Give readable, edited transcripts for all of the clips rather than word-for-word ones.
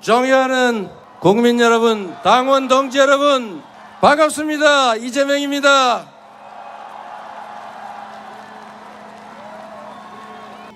존경하는 국민 여러분, 당원 동지 여러분, 반갑습니다. 이재명입니다.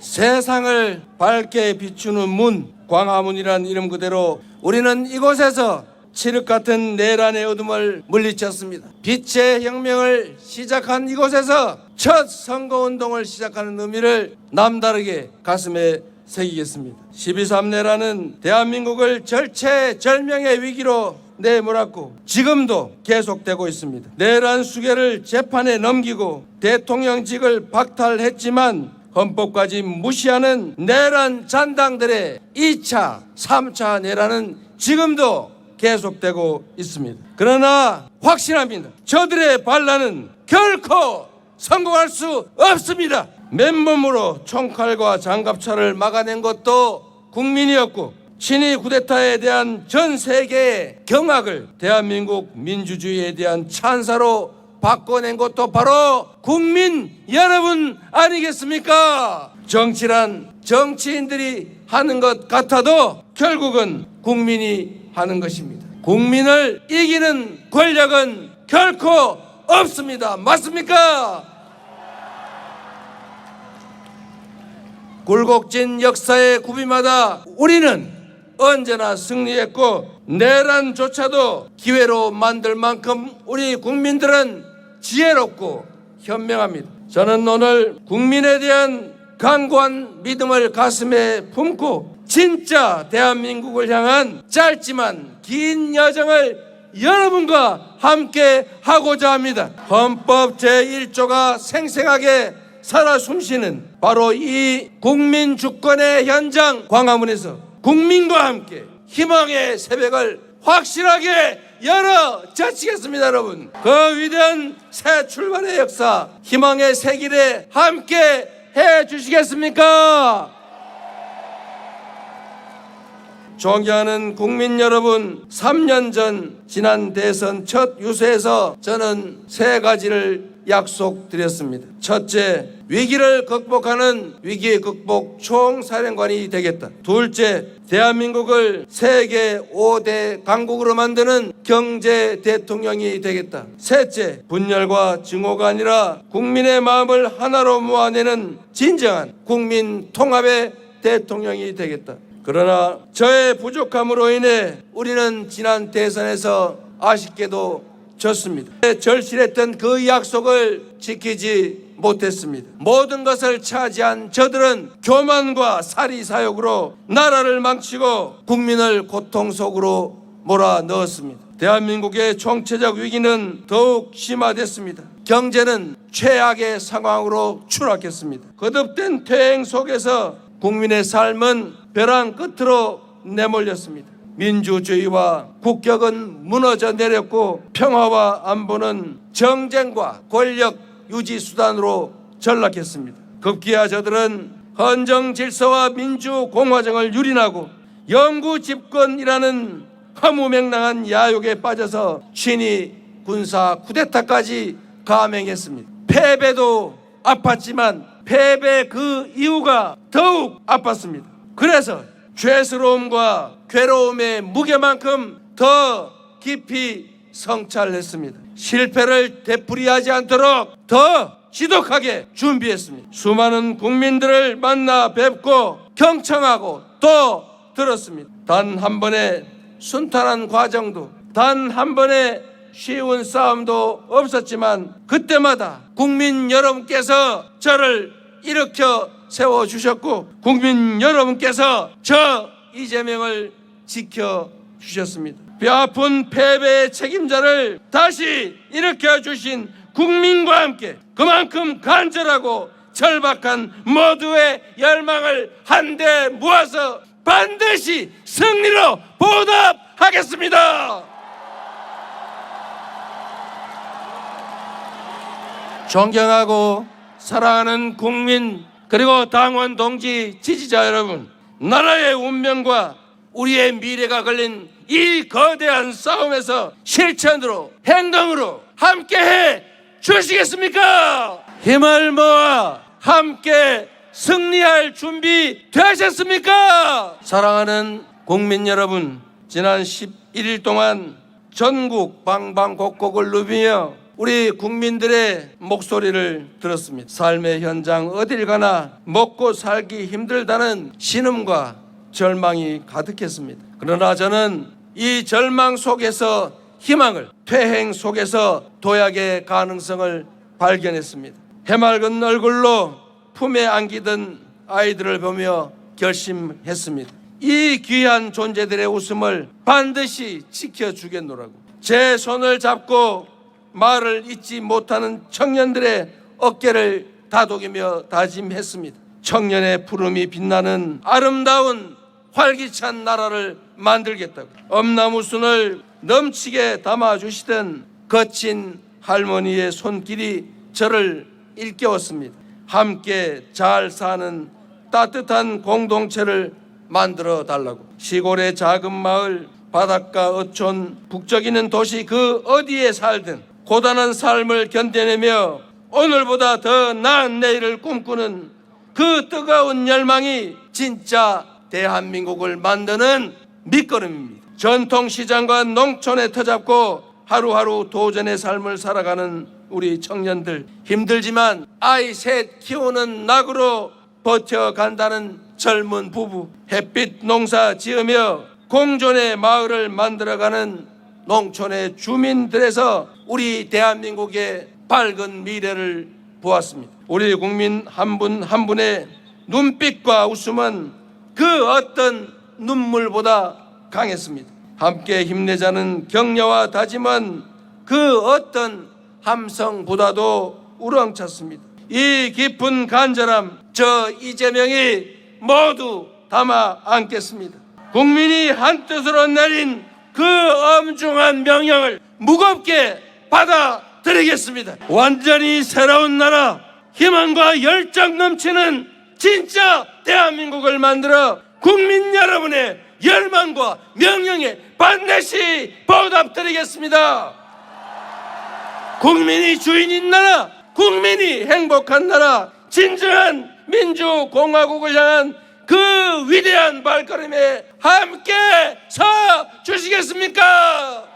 세상을 밝게 비추는 문, 광화문이라는 이름 그대로 우리는 이곳에서 칠흑 같은 내란의 어둠을 물리쳤습니다. 빛의 혁명을 시작한 이곳에서 첫 선거운동을 시작하는 의미를 남다르게 가슴에 새기겠습니다. 12.3 내란은 대한민국을 절체절명의 위기로 내몰았고 지금도 계속되고 있습니다. 내란 수괴를 재판에 넘기고 대통령직을 박탈했지만 헌법까지 무시하는 내란 잔당들의 2차, 3차 내란은 지금도 계속되고 있습니다. 그러나 확신합니다. 저들의 반란은 결코 성공할 수 없습니다. 맨몸으로 총칼과 장갑차를 막아낸 것도 국민이었고 친위 쿠데타에 대한 전 세계의 경악을 대한민국 민주주의에 대한 찬사로 바꿔낸 것도 바로 국민 여러분 아니겠습니까? 정치란 정치인들이 하는 것 같아도 결국은 국민이 하는 것입니다. 국민을 이기는 권력은 결코 없습니다. 맞습니까? 굴곡진 역사의 구비마다 우리는 언제나 승리했고 내란조차도 기회로 만들 만큼 우리 국민들은 지혜롭고 현명합니다. 저는 오늘 국민에 대한 강고한 믿음을 가슴에 품고 진짜 대한민국을 향한 짧지만 긴 여정을 여러분과 함께 하고자 합니다. 헌법 제1조가 생생하게 살아 숨쉬는 바로 이 국민 주권의 현장 광화문에서 국민과 함께 희망의 새벽을 확실하게 열어젖히겠습니다. 여러분, 그 위대한 새 출발의 역사, 희망의 새 길에 함께 해주시겠습니까? 존경하는 국민 여러분, 3년 전 지난 대선 첫 유세에서 저는 세 가지를 약속드렸습니다. 첫째, 위기를 극복하는 위기 극복 총사령관이 되겠다. 둘째, 대한민국을 세계 5대 강국으로 만드는 경제 대통령이 되겠다. 셋째, 분열과 증오가 아니라 국민의 마음을 하나로 모아내는 진정한 국민 통합의 대통령이 되겠다. 그러나 저의 부족함으로 인해 우리는 지난 대선에서 아쉽게도 졌습니다. 절실했던 그 약속을 지키지 못했습니다. 모든 것을 차지한 저들은 교만과 사리사욕으로 나라를 망치고 국민을 고통 속으로 몰아넣었습니다. 대한민국의 총체적 위기는 더욱 심화됐습니다. 경제는 최악의 상황으로 추락했습니다. 거듭된 퇴행 속에서 국민의 삶은 벼랑 끝으로 내몰렸습니다. 민주주의와 국격은 무너져 내렸고 평화와 안보는 정쟁과 권력 유지 수단으로 전락했습니다. 급기야 저들은 헌정 질서와 민주 공화정을 유린하고 영구 집권이라는 허무맹랑한 야욕에 빠져서 친위 군사 쿠데타까지 감행했습니다. 패배도 아팠지만 패배 그 이유가 더욱 아팠습니다. 그래서 죄스러움과 괴로움의 무게만큼 더 깊이 성찰했습니다. 실패를 되풀이하지 않도록 더 지독하게 준비했습니다. 수많은 국민들을 만나 뵙고 경청하고 또 들었습니다. 단 한 번의 순탄한 과정도, 단 한 번의 쉬운 싸움도 없었지만 그때마다 국민 여러분께서 저를 일으켜 세워주셨고 국민 여러분께서 저 이재명을 지켜주셨습니다. 뼈아픈 패배의 책임자를 다시 일으켜주신 국민과 함께 그만큼 간절하고 절박한 모두의 열망을 한데 모아서 반드시 승리로 보답하겠습니다. 존경하고 사랑하는 국민 그리고 당원 동지 지지자 여러분, 나라의 운명과 우리의 미래가 걸린 이 거대한 싸움에서 실천으로 행동으로 함께해 주시겠습니까? 힘을 모아 함께 승리할 준비 되셨습니까? 사랑하는 국민 여러분, 지난 11일 동안 전국 방방곡곡을 누비며 우리 국민들의 목소리를 들었습니다. 삶의 현장 어딜 가나 먹고 살기 힘들다는 신음과 절망이 가득했습니다. 그러나 저는 이 절망 속에서 희망을, 퇴행 속에서 도약의 가능성을 발견했습니다. 해맑은 얼굴로 품에 안기던 아이들을 보며 결심했습니다. 이 귀한 존재들의 웃음을 반드시 지켜주겠노라고. 제 손을 잡고 말을 잊지 못하는 청년들의 어깨를 다독이며 다짐했습니다. 청년의 푸름이 빛나는 아름다운 활기찬 나라를 만들겠다고. 엄나무순을 넘치게 담아주시던 거친 할머니의 손길이 저를 일깨웠습니다. 함께 잘 사는 따뜻한 공동체를 만들어 달라고. 시골의 작은 마을, 바닷가, 어촌, 북적이는 도시 그 어디에 살든 고단한 삶을 견뎌내며 오늘보다 더 나은 내일을 꿈꾸는 그 뜨거운 열망이 진짜 대한민국을 만드는 밑거름입니다. 전통시장과 농촌에 터잡고 하루하루 도전의 삶을 살아가는 우리 청년들, 힘들지만 아이 셋 키우는 낙으로 버텨간다는 젊은 부부, 햇빛 농사 지으며 공존의 마을을 만들어가는 농촌의 주민들에서 우리 대한민국의 밝은 미래를 보았습니다. 우리 국민 한 분 한 분의 눈빛과 웃음은 그 어떤 눈물보다 강했습니다. 함께 힘내자는 격려와 다짐은 그 어떤 함성보다도 우렁찼습니다. 이 깊은 간절함, 저 이재명이 모두 담아 안겠습니다. 국민이 한뜻으로 내린 그 엄중한 명령을 무겁게 받아들이겠습니다. 완전히 새로운 나라, 희망과 열정 넘치는 진짜 대한민국을 만들어 국민 여러분의 열망과 명령에 반드시 보답드리겠습니다. 국민이 주인인 나라, 국민이 행복한 나라, 진정한 민주공화국을 향한 그 위대한 발걸음에 함께 서 주시겠습니까?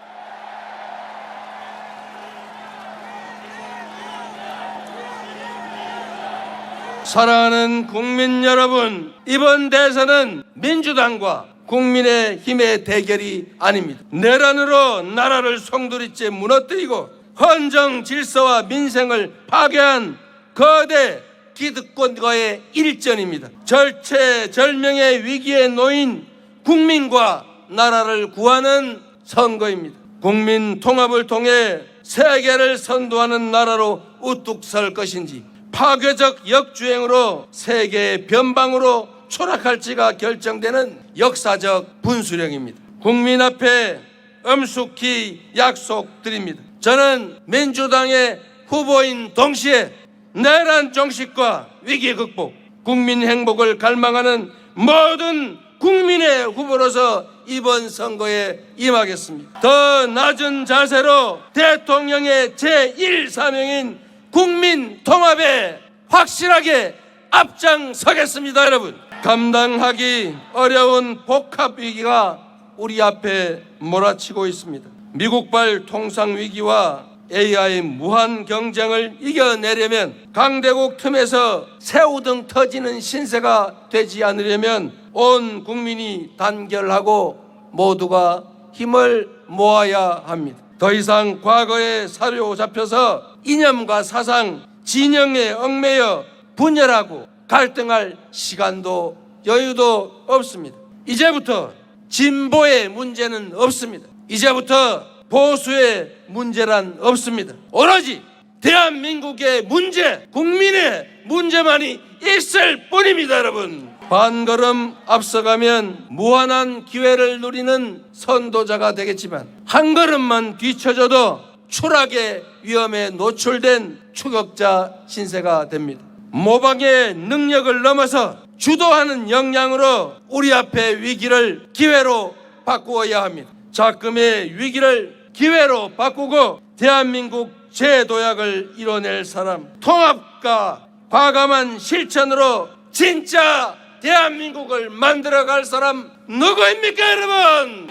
사랑하는 국민 여러분, 이번 대선은 민주당과 국민의힘의 대결이 아닙니다. 내란으로 나라를 송두리째 무너뜨리고 헌정 질서와 민생을 파괴한 거대 기득권과의 일전입니다. 절체절명의 위기에 놓인 국민과 나라를 구하는 선거입니다. 국민 통합을 통해 세계를 선도하는 나라로 우뚝 설 것인지, 파괴적 역주행으로 세계의 변방으로 추락할지가 결정되는 역사적 분수령입니다. 국민 앞에 엄숙히 약속드립니다. 저는 민주당의 후보인 동시에 내란 종식과 위기 극복, 국민 행복을 갈망하는 모든 국민의 후보로서 이번 선거에 임하겠습니다. 더 낮은 자세로 대통령의 제1사명인 국민 통합에 확실하게 앞장서겠습니다. 여러분, 감당하기 어려운 복합 위기가 우리 앞에 몰아치고 있습니다. 미국발 통상 위기와 AI 무한 경쟁을 이겨내려면, 강대국 틈에서 새우등 터지는 신세가 되지 않으려면 온 국민이 단결하고 모두가 힘을 모아야 합니다. 더 이상 과거에 사로잡혀서 이념과 사상, 진영에 얽매여 분열하고 갈등할 시간도 여유도 없습니다. 이제부터 진보의 문제는 없습니다. 이제부터 보수의 문제란 없습니다. 오로지 대한민국의 문제, 국민의 문제만이 있을 뿐입니다. 여러분, 반걸음 앞서가면 무한한 기회를 누리는 선도자가 되겠지만, 한 걸음만 뒤쳐져도 추락의 위험에 노출된 추격자 신세가 됩니다. 모방의 능력을 넘어서 주도하는 역량으로 우리 앞의 위기를 기회로 바꾸어야 합니다. 작금의 위기를 기회로 바꾸고 대한민국 재도약을 이뤄낼 사람, 통합과 과감한 실천으로 진짜 대한민국을 만들어갈 사람 누구입니까, 여러분?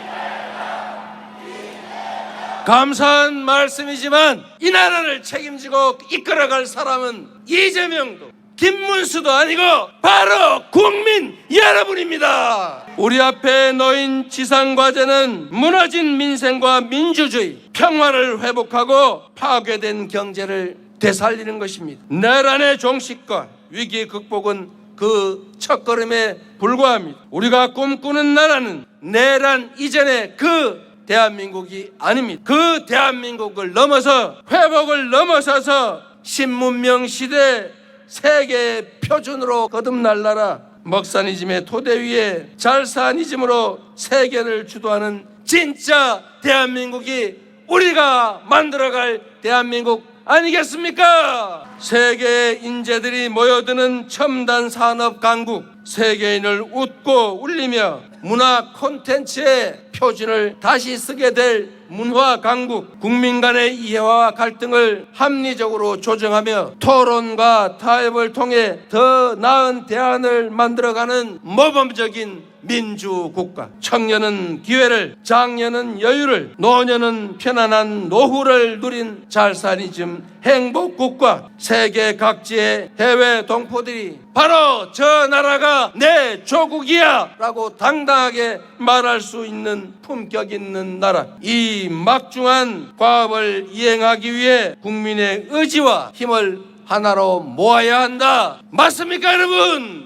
감사한 말씀이지만 이 나라를 책임지고 이끌어갈 사람은 이재명도 김문수도 아니고 바로 국민 여러분입니다. 우리 앞에 놓인 지상과제는 무너진 민생과 민주주의, 평화를 회복하고 파괴된 경제를 되살리는 것입니다. 내란의 종식과 위기 극복은 그 첫걸음에 불과합니다. 우리가 꿈꾸는 나라는 내란 이전의 그 대한민국이 아닙니다. 그 대한민국을 넘어서 회복을 넘어서서 신문명 시대 세계 표준으로 거듭날 나라, 먹사니즘의 토대 위에 잘사니즘으로 세계를 주도하는 진짜 대한민국이 우리가 만들어갈 대한민국 아니겠습니까? 세계 인재들이 모여드는 첨단 산업 강국, 세계인을 웃고 울리며 문화 콘텐츠의 표준을 다시 쓰게 될 문화 강국, 국민 간의 이해와 갈등을 합리적으로 조정하며 토론과 타협을 통해 더 나은 대안을 만들어가는 모범적인 민주국가, 청년은 기회를, 장년은 여유를, 노년은 편안한 노후를 누린 잘사니즘 행복국가, 세계 각지의 해외 동포들이 바로 저 나라가 내 조국이야 라고 당당하게 말할 수 있는 품격 있는 나라, 이 막중한 과업을 이행하기 위해 국민의 의지와 힘을 하나로 모아야 한다. 맞습니까, 여러분?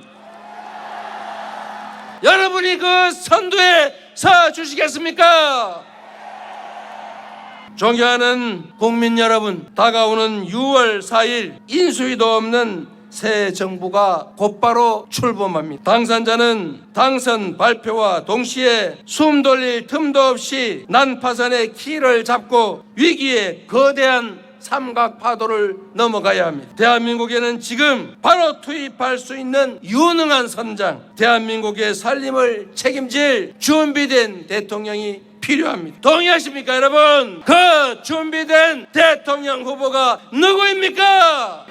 여러분이 그 선두에 서 주시겠습니까? 존경하는 국민 여러분, 다가오는 6월 4일 인수위도 없는 새 정부가 곧바로 출범합니다. 당선자는 당선 발표와 동시에 숨 돌릴 틈도 없이 난파선의 키를 잡고 위기의 거대한 삼각파도를 넘어가야 합니다. 대한민국에는 지금 바로 투입할 수 있는 유능한 선장, 대한민국의 살림을 책임질 준비된 대통령이 필요합니다. 동의하십니까, 여러분? 그 준비된 대통령 후보가 누구입니까?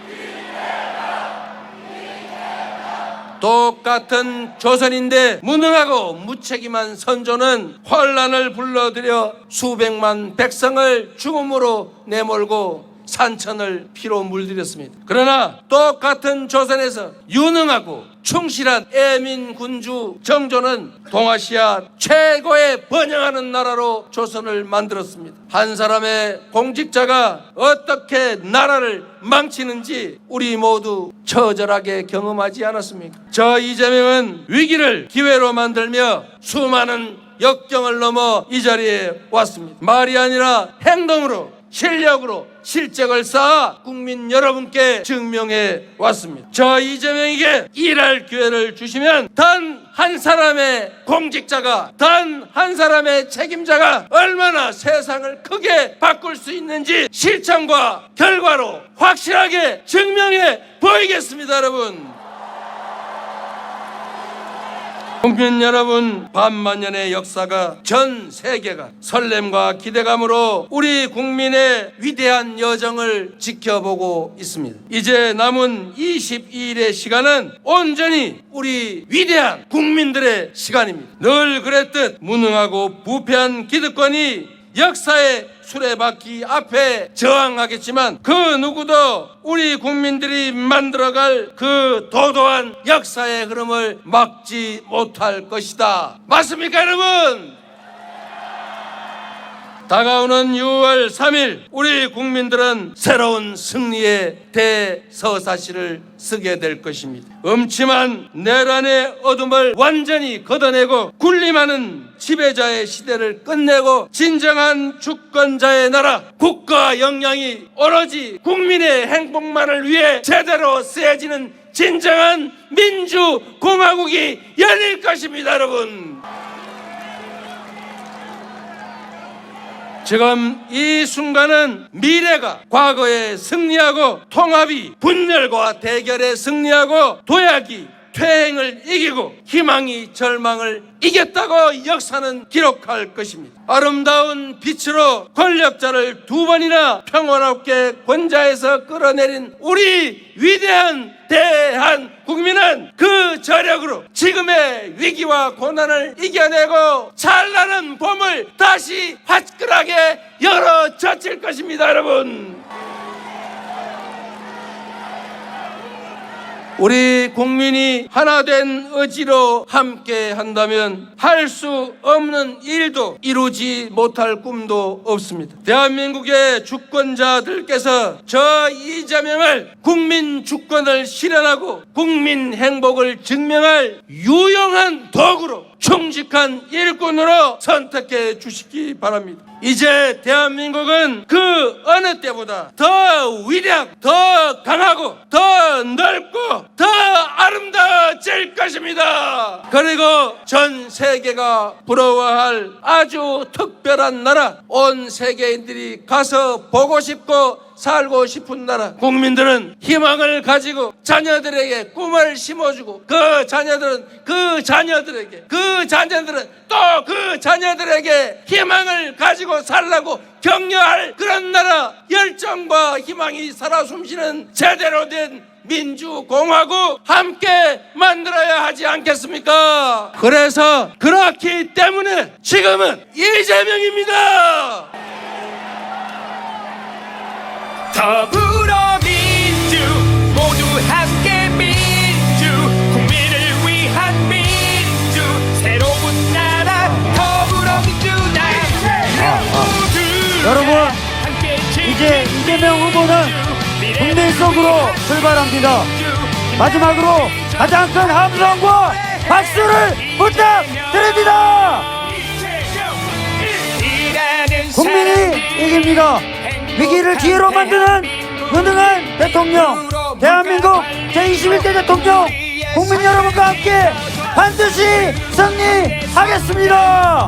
똑같은 조선인데 무능하고 무책임한 선조는 혼란을 불러들여 수백만 백성을 죽음으로 내몰고 산천을 피로 물들였습니다. 그러나 똑같은 조선에서 유능하고 충실한 애민 군주 정조는 동아시아 최고의 번영하는 나라로 조선을 만들었습니다. 한 사람의 공직자가 어떻게 나라를 망치는지 우리 모두 처절하게 경험하지 않았습니까? 저 이재명은 위기를 기회로 만들며 수많은 역경을 넘어 이 자리에 왔습니다. 말이 아니라 행동으로, 실력으로 실적을 쌓아 국민 여러분께 증명해 왔습니다. 저 이재명에게 일할 기회를 주시면 단 한 사람의 공직자가, 단 한 사람의 책임자가 얼마나 세상을 크게 바꿀 수 있는지 실천과 결과로 확실하게 증명해 보이겠습니다, 여러분. 국민 여러분, 반만년의 역사가 전 세계가 설렘과 기대감으로 우리 국민의 위대한 여정을 지켜보고 있습니다. 이제 남은 22일의 시간은 온전히 우리 위대한 국민들의 시간입니다. 늘 그랬듯 무능하고 부패한 기득권이 역사의 수레바퀴 앞에 저항하겠지만 그 누구도 우리 국민들이 만들어갈 그 도도한 역사의 흐름을 막지 못할 것이다. 맞습니까, 여러분? 다가오는 6월 3일 우리 국민들은 새로운 승리의 대서사시를 쓰게 될 것입니다. 음침한 내란의 어둠을 완전히 걷어내고 군림하는 지배자의 시대를 끝내고 진정한 주권자의 나라, 국가 역량이 오로지 국민의 행복만을 위해 제대로 쓰여지는 진정한 민주공화국이 열릴 것입니다, 여러분. 지금 이 순간은 미래가 과거에 승리하고 통합이 분열과 대결에 승리하고 도약이 퇴행을 이기고 희망이 절망을 이겼다고 역사는 기록할 것입니다. 아름다운 빛으로 권력자를 두 번이나 평화롭게 권좌에서 끌어내린 우리 위대한 대한국민은 그 저력으로 지금의 위기와 고난을 이겨내고 찬란한 봄을 다시 화끈하게 열어젖힐 것입니다. 여러분, 우리 국민이 하나된 의지로 함께 한다면 할 수 없는 일도 이루지 못할 꿈도 없습니다. 대한민국의 주권자들께서 저 이재명을 국민 주권을 실현하고 국민 행복을 증명할 유용한 도구로 충직한 일꾼으로 선택해 주시기 바랍니다. 이제 대한민국은 그 어느 때보다 더 위력, 더 강하고 더 넓고 더 아름다워질 것입니다. 그리고 전 세계가 부러워할 아주 특별한 나라, 온 세계인들이 가서 보고 싶고 살고 싶은 나라. 국민들은 희망을 가지고 자녀들에게 꿈을 심어주고 그 자녀들은 또 그 자녀들에게 희망을 가지고 살라고 격려할 그런 나라, 열정과 희망이 살아 숨쉬는 제대로 된 민주공화국 함께 만들어야 하지 않겠습니까? 그래서 그렇기 때문에 지금은 이재명입니다. 더불어민주 모두 함께 민주 국민을 위한 민주 새로운 나라 더불어민주당 여러분, 이제 이재명 후보는 국민 속으로 출발합니다. 마지막으로 가장 큰 함성과 박수를 부탁드립니다. 국민이 이깁니다. 위기를 기회로 만드는 유능한 대통령, 대한민국 제21대 대통령, 국민 여러분과 함께 반드시 승리하겠습니다.